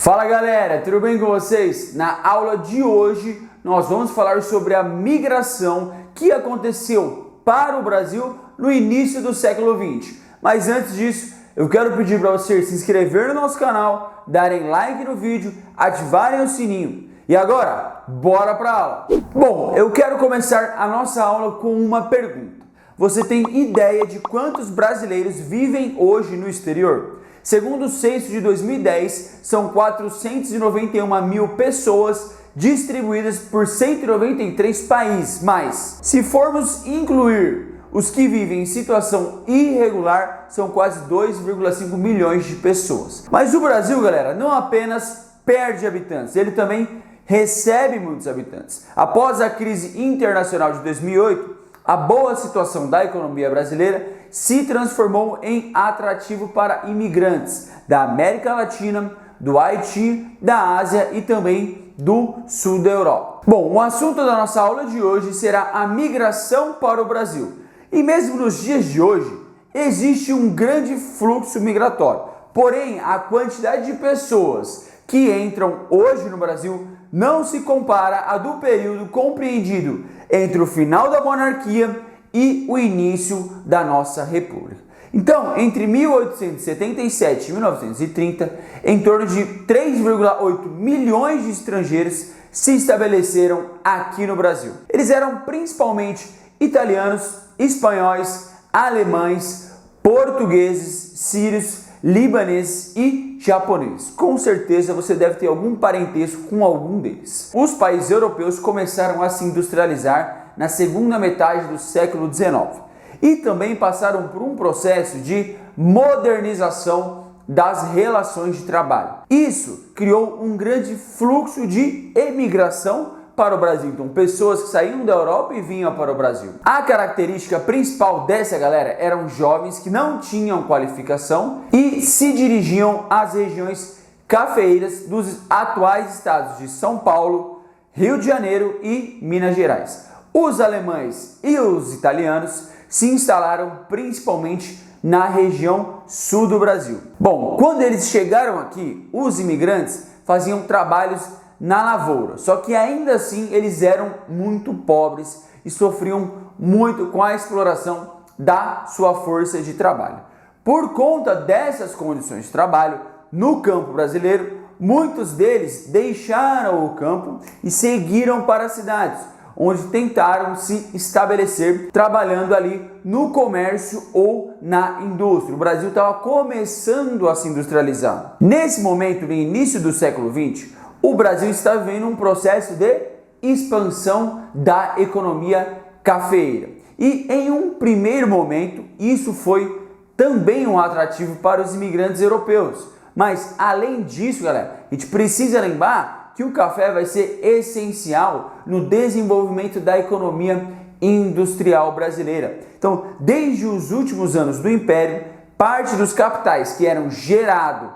Fala galera, tudo bem com vocês? Na aula de hoje nós vamos falar sobre a migração que aconteceu para o Brasil no início do século XX. Mas antes disso, eu quero pedir para você se inscrever no nosso canal, darem like no vídeo, ativarem o sininho. E agora, bora para a aula! Bom, eu quero começar a nossa aula com uma pergunta. Você tem ideia de quantos brasileiros vivem hoje no exterior? Segundo o censo de 2010, são 491 mil pessoas distribuídas por 193 países. Mas, se formos incluir os que vivem em situação irregular, são quase 2,5 milhões de pessoas. Mas o Brasil, galera, não apenas perde habitantes, ele também recebe muitos habitantes. Após a crise internacional de 2008, a boa situação da economia brasileira se transformou em atrativo para imigrantes da América Latina, do Haiti, da Ásia e também do sul da Europa. Bom, o assunto da nossa aula de hoje será a migração para o Brasil. E mesmo nos dias de hoje, existe um grande fluxo migratório. Porém, a quantidade de pessoas que entram hoje no Brasil não se compara à do período compreendido entre o final da monarquia e o início da nossa república. Então, entre 1877 e 1930, em torno de 3,8 milhões de estrangeiros se estabeleceram aqui no Brasil. Eles eram principalmente italianos, espanhóis, alemães, portugueses, sírios, libaneses e japoneses. Com certeza você deve ter algum parentesco com algum deles. Os países europeus começaram a se industrializar na segunda metade do século XIX e também passaram por um processo de modernização das relações de trabalho. Isso criou um grande fluxo de emigração para o Brasil, então pessoas que saíam da Europa e vinham para o Brasil. A característica principal dessa galera eram jovens que não tinham qualificação e se dirigiam às regiões cafeeiras dos atuais estados de São Paulo, Rio de Janeiro e Minas Gerais. Os alemães e os italianos se instalaram principalmente na região sul do Brasil. Bom, quando eles chegaram aqui, os imigrantes faziam trabalhos na lavoura, só que ainda assim eles eram muito pobres e sofriam muito com a exploração da sua força de trabalho. Por conta dessas condições de trabalho no campo brasileiro, muitos deles deixaram o campo e seguiram para as cidades, onde tentaram se estabelecer trabalhando ali no comércio ou na indústria. O Brasil estava começando a se industrializar. Nesse momento, no início do século XX, o Brasil está vivendo um processo de expansão da economia cafeeira. E em um primeiro momento, isso foi também um atrativo para os imigrantes europeus. Mas além disso, galera, a gente precisa lembrar que o café vai ser essencial no desenvolvimento da economia industrial brasileira. Então, desde os últimos anos do Império, parte dos capitais que eram gerados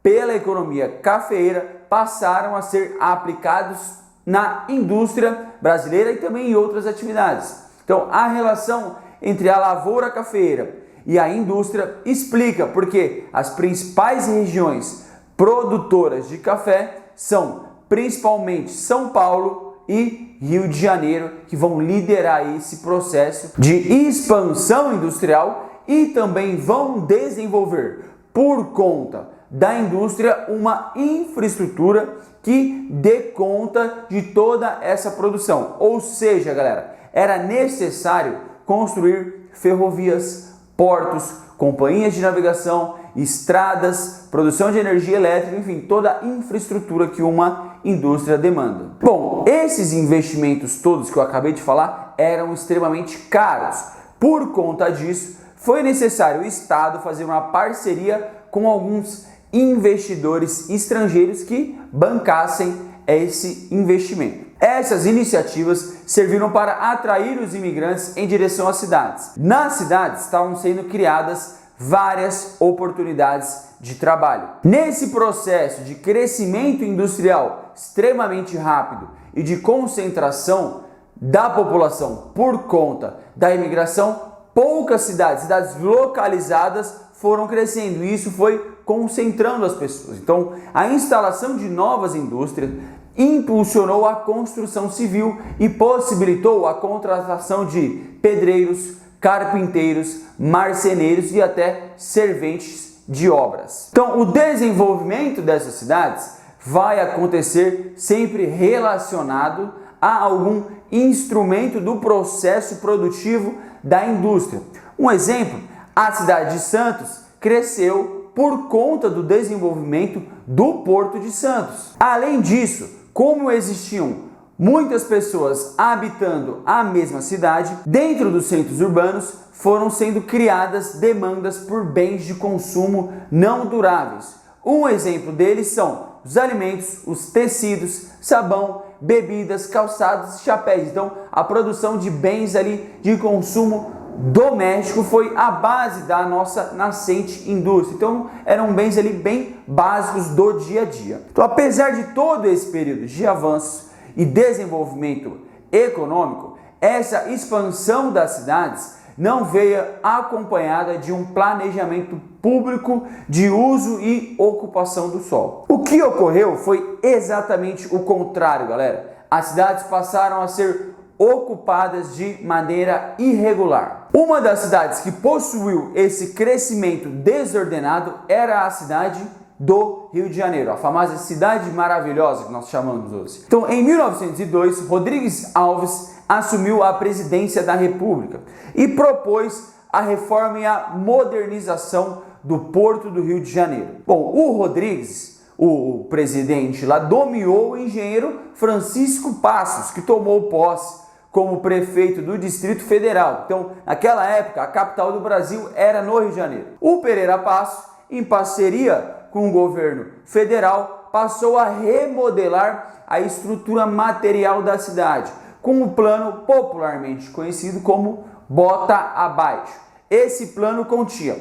pela economia cafeeira passaram a ser aplicados na indústria brasileira e também em outras atividades. Então, a relação entre a lavoura cafeeira e a indústria explica porque as principais regiões produtoras de café são principalmente São Paulo e Rio de Janeiro, que vão liderar esse processo de expansão industrial e também vão desenvolver, por conta da indústria, uma infraestrutura que dê conta de toda essa produção. Ou seja, galera, era necessário construir ferrovias, portos, companhias de navegação, estradas, produção de energia elétrica, enfim, toda a infraestrutura que uma indústria demanda. Bom, esses investimentos todos que eu acabei de falar eram extremamente caros. Por conta disso, foi necessário o Estado fazer uma parceria com alguns investidores estrangeiros que bancassem esse investimento. Essas iniciativas serviram para atrair os imigrantes em direção às cidades. Nas cidades estavam sendo criadas várias oportunidades de trabalho. Nesse processo de crescimento industrial extremamente rápido e de concentração da população por conta da imigração, poucas cidades localizadas foram crescendo e isso foi concentrando as pessoas. Então, a instalação de novas indústrias impulsionou a construção civil e possibilitou a contratação de pedreiros, carpinteiros, marceneiros e até serventes de obras. Então, o desenvolvimento dessas cidades vai acontecer sempre relacionado a algum instrumento do processo produtivo da indústria. Um exemplo, a cidade de Santos cresceu por conta do desenvolvimento do Porto de Santos. Além disso, como existiam muitas pessoas habitando a mesma cidade, dentro dos centros urbanos foram sendo criadas demandas por bens de consumo não duráveis. Um exemplo deles são os alimentos, os tecidos, sabão, bebidas, calçados e chapéus. Então, a produção de bens ali de consumo doméstico foi a base da nossa nascente indústria. Então, eram bens ali bem básicos do dia a dia. Então, apesar de todo esse período de avanços e desenvolvimento econômico, essa expansão das cidades não veio acompanhada de um planejamento público de uso e ocupação do solo. O que ocorreu foi exatamente o contrário, galera. As cidades passaram a ser ocupadas de maneira irregular. Uma das cidades que possuiu esse crescimento desordenado era a cidade do Rio de Janeiro, a famosa cidade maravilhosa que nós chamamos hoje. Então, em 1902, Rodrigues Alves assumiu a presidência da República e propôs a reforma e a modernização do Porto do Rio de Janeiro. Bom, o Rodrigues, o presidente lá, nomeou o engenheiro Francisco Passos, que tomou posse como prefeito do Distrito Federal. Então, naquela época, a capital do Brasil era no Rio de Janeiro. O Pereira Passos, em parceria com o governo federal, passou a remodelar a estrutura material da cidade, com o plano popularmente conhecido como Bota Abaixo. Esse plano continha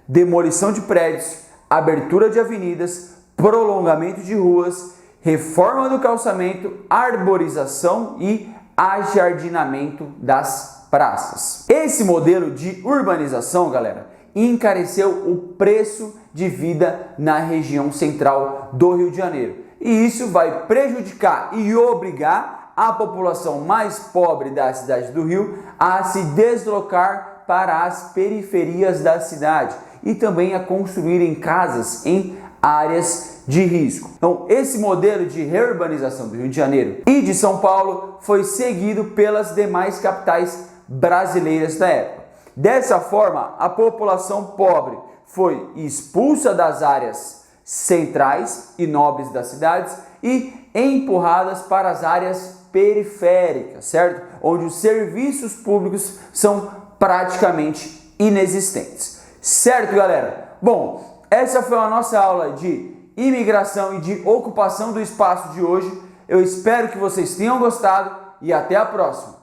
demolição de prédios, abertura de avenidas, prolongamento de ruas, reforma do calçamento, arborização e ajardinamento das praças. Esse modelo de urbanização, galera, encareceu o preço de vida na região central do Rio de Janeiro. E isso vai prejudicar e obrigar a população mais pobre da cidade do Rio a se deslocar para as periferias da cidade e também a construírem casas em áreas de risco. Então, esse modelo de reurbanização do Rio de Janeiro e de São Paulo foi seguido pelas demais capitais brasileiras da época. Dessa forma, a população pobre foi expulsa das áreas centrais e nobres das cidades e empurradas para as áreas periféricas, certo? Onde os serviços públicos são praticamente inexistentes. Certo, galera? Bom, essa foi a nossa aula de imigração e de ocupação do espaço de hoje. Eu espero que vocês tenham gostado e até a próxima.